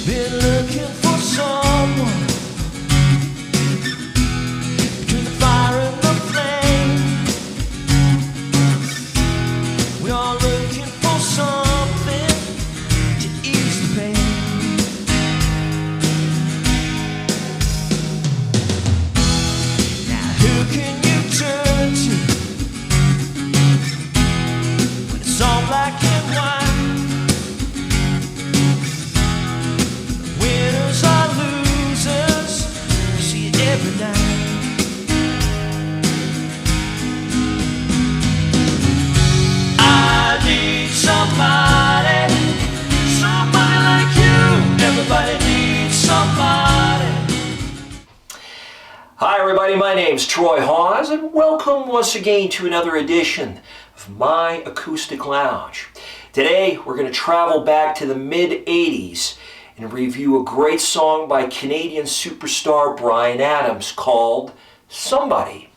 Been looking for someone between the fire and the flame. We are looking for something to ease the pain. Now who can you turn to when it's all black and white? Winners are losers, you see it every night. I need somebody, somebody like you. Everybody needs somebody. Hi everybody, my name's Troy Hawes, and welcome once again to another edition of my Acoustic Lounge. Today we're going to travel back to the mid-'80s and review a great song by Canadian superstar Bryan Adams called Somebody.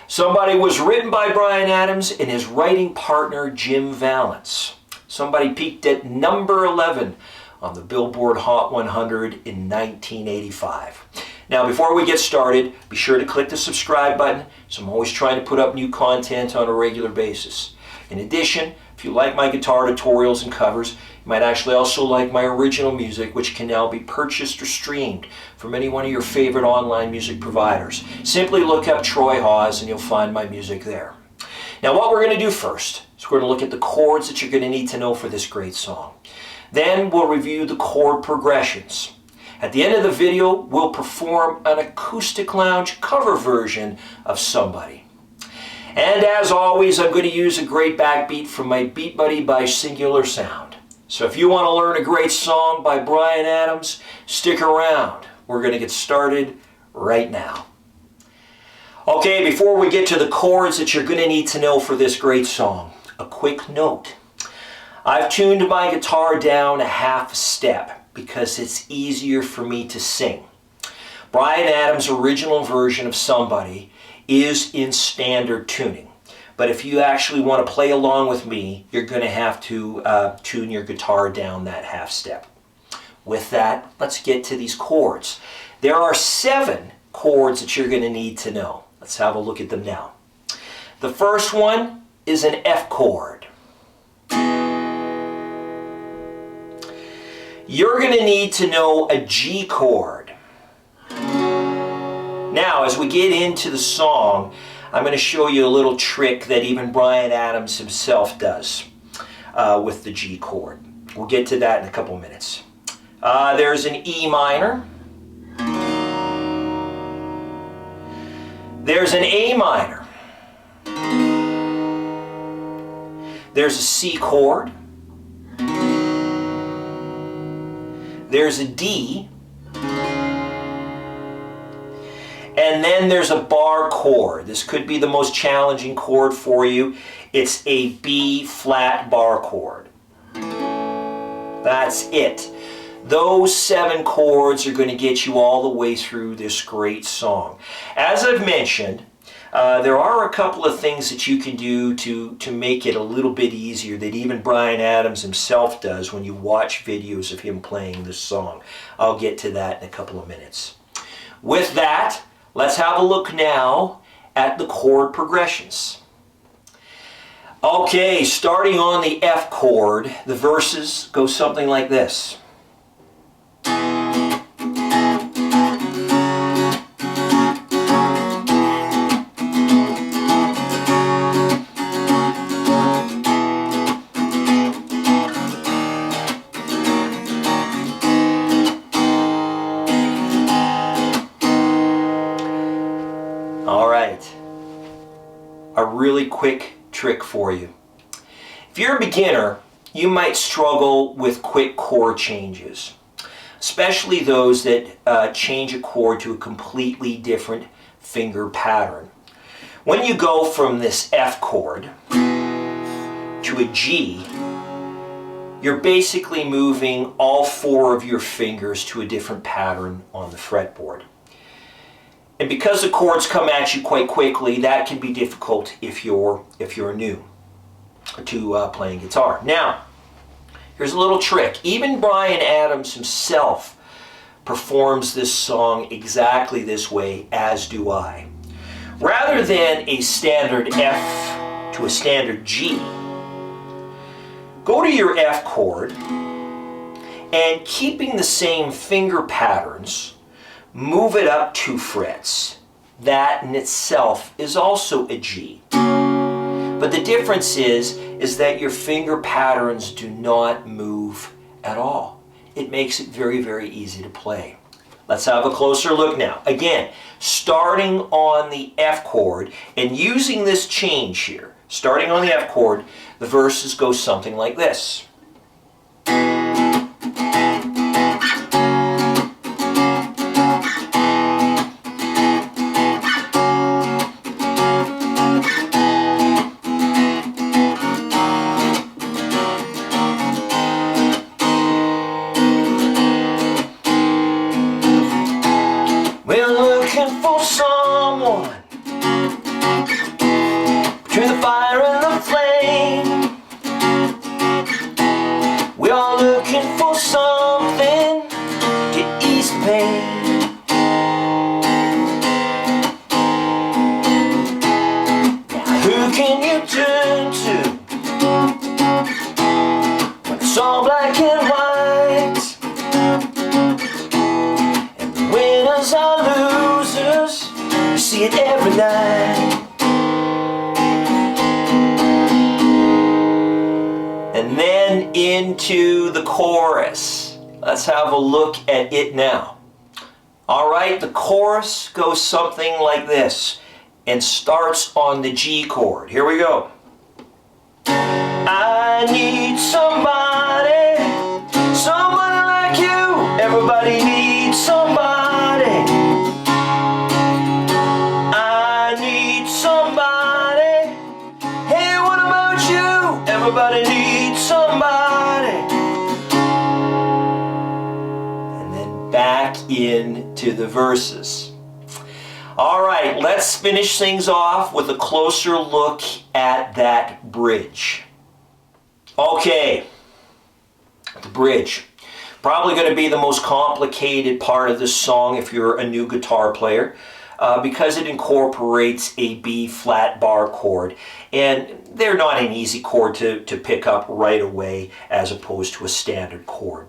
Somebody was written by Bryan Adams and his writing partner Jim Vallance. Somebody peaked at number 11 on the Billboard Hot 100 in 1985. Now before we get started, be sure to click the subscribe button, so I'm always trying to put up new content on a regular basis. In addition, if you like my guitar tutorials and covers, you might actually also like my original music, which can now be purchased or streamed from any one of your favorite online music providers. Simply look up Troy Hawes and you'll find my music there. Now what we're going to do first is we're going to look at the chords that you're going to need to know for this great song. Then we'll review the chord progressions. At the end of the video, we'll perform an Acoustic Lounge cover version of Somebody. And as always, I'm going to use a great backbeat from my Beat Buddy by Singular Sound. So if you want to learn a great song by Bryan Adams, stick around. We're going to get started right now. Okay, before we get to the chords that you're going to need to know for this great song, a quick note. I've tuned my guitar down a half step because it's easier for me to sing. Bryan Adams' original version of Somebody is in standard tuning. But if you actually want to play along with me, you're going to have to tune your guitar down that half step. With that, let's get to these chords. There are 7 chords that you're going to need to know. Let's have a look at them now. The first one is an F chord. You're going to need to know a G chord. Now, as we get into the song, I'm going to show you a little trick that even Bryan Adams himself does with the G chord. We'll get to that in a couple minutes. There's an E minor. There's an A minor. There's a C chord. There's a D. And then there's a bar chord. This could be the most challenging chord for you. It's a B flat bar chord. That's it. Those 7 chords are going to get you all the way through this great song. As I've mentioned, there are a couple of things that you can do to make it a little bit easier that even Bryan Adams himself does when you watch videos of him playing this song. I'll get to that in a couple of minutes. With that, let's have a look now at the chord progressions. Okay, starting on the F chord, the verses go something like this. A really quick trick for you. If you're a beginner, you might struggle with quick chord changes, especially those that change a chord to a completely different finger pattern. When you go from this F chord to a G, you're basically moving all 4 of your fingers to a different pattern on the fretboard. And because the chords come at you quite quickly, that can be difficult if you're new to playing guitar. Now, Here's a little trick. Even Bryan Adams himself performs this song exactly this way, as do I. Rather than a standard F to a standard G, go to your F chord and, keeping the same finger patterns, move it up 2 frets. That in itself is also a G. But the difference is that your finger patterns do not move at all. It makes it very, very easy to play. Let's have a closer look now. Again, starting on the F chord and using this change here. Starting on the F chord, the verses go something like this. We're looking for someone between the fire and the flame. We are looking for something to ease pain. Now who can you turn to when it's all black and white? And the winners are losers, you see it every night. And then into the chorus. Let's have a look at it now. All right, the chorus goes something like this and starts on the G chord. Here we go. I need somebody, somebody like you. Everybody needs somebody. I need somebody. Hey, what about you? Everybody needs somebody. And then back into the verses. All right, let's finish things off with a closer look at that bridge. Okay, the bridge. Probably going to be the most complicated part of this song if you're a new guitar player, because it incorporates a B flat bar chord, and they're not an easy chord to pick up right away as opposed to a standard chord.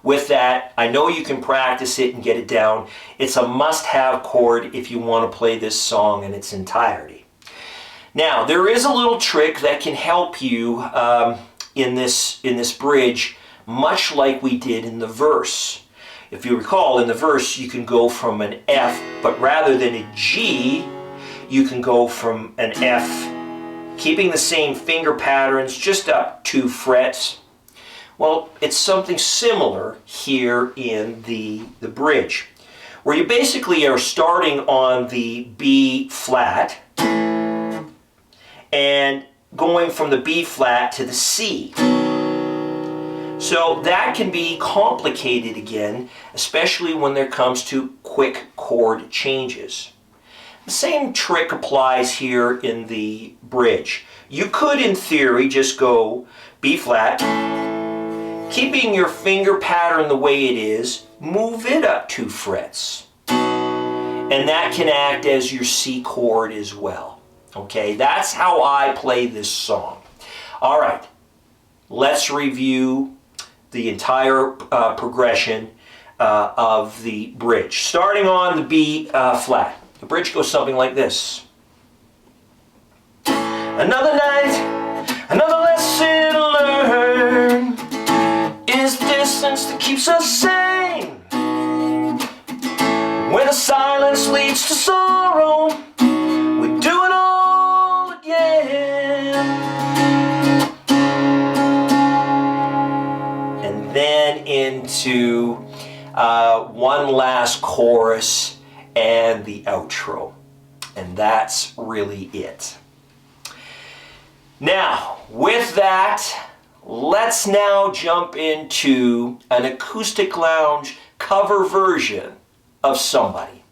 With that, I know you can practice it and get it down. It's a must-have chord if you want to play this song in its entirety. Now, there is a little trick that can help you in this bridge, much like we did in the verse. If you recall, in the verse you can go from an F, but rather than a G, you can go from an F, keeping the same finger patterns, just up 2 frets. Well, it's something similar here in the bridge, where you basically are starting on the B flat and going from the B flat to the C. So that can be complicated again, especially when there comes to quick chord changes. The same trick applies here in the bridge. You could, in theory, just go B flat, keeping your finger pattern the way it is, move it up 2 frets. And that can act as your C chord as well. Okay, that's how I play this song. All right, let's review the entire progression of the bridge. Starting on the B flat. The bridge goes something like this. Another night, another lesson to learn, is the distance that keeps us sane. When the silence leads to sorrow, we do it all again. And then into one last chorus and the outro. And that's really it. Now, with that, let's now jump into an Acoustic Lounge cover version of Somebody.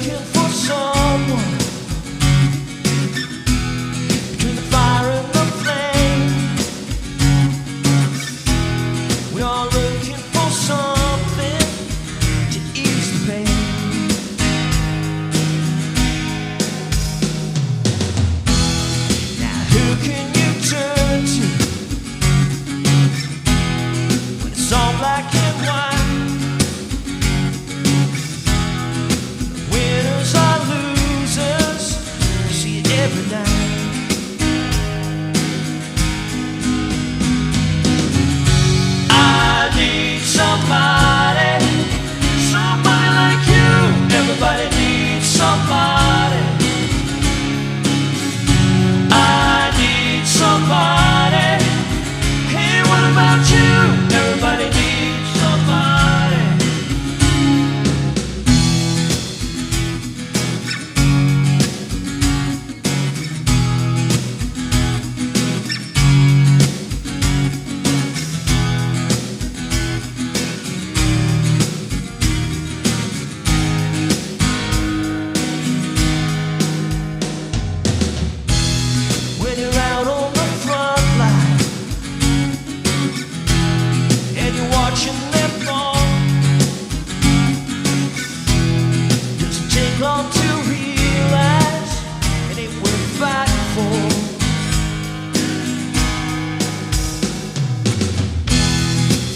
looking for someone between the fire and the flame. We are looking for something to ease the pain. Now who can you turn to when it's all black and white? Every night I need somebody, somebody like you. Everybody needs somebody. I need somebody. Hey, what about you? Everybody needs somebody. Long to realize it ain't worth fighting for.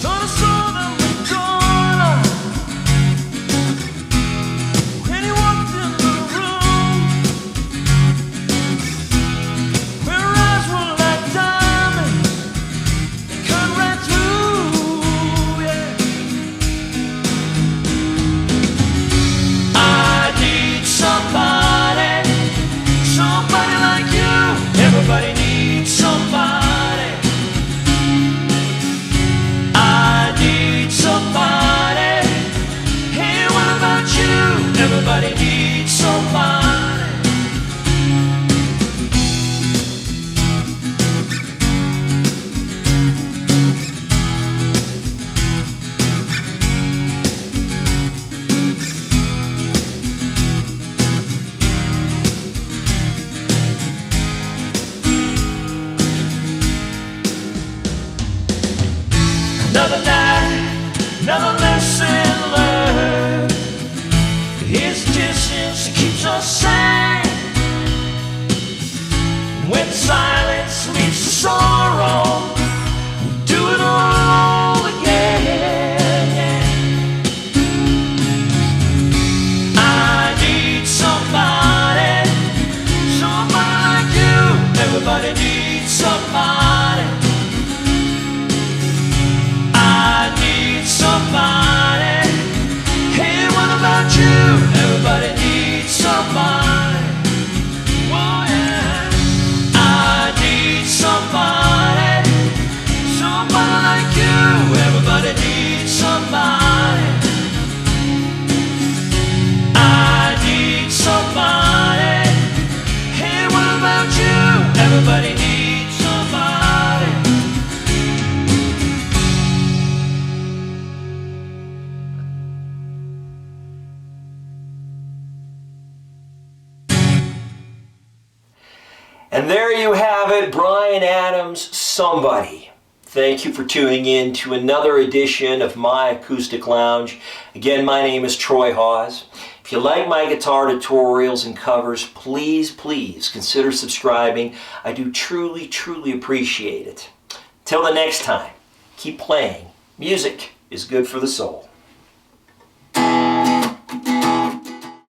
Thought I saw them in the corner when he walked in the room. Her eyes were like diamonds, they cut right through, yeah. Somebody, somebody like you. Everybody needs somebody. I need somebody. Hey, what about you? Everybody needs somebody. Another night, another lesson learned. His distance keeps us sane. When silence leads to sorrow, we'll do it all again. I need somebody, somebody like you. Everybody needs somebody. Somebody. Hey, what about you? Everybody needs somebody. Oh yeah. I need somebody, somebody like you. Everybody needs somebody. I need somebody. Hey, what about you? Everybody needs somebody. And there you have it, Bryan Adams, Somebody. Thank you for tuning in to another edition of My Acoustic Lounge. Again, my name is Troy Hawes. If you like my guitar tutorials and covers, please consider subscribing. I do truly appreciate it. Till the next time, keep playing. Music is good for the soul.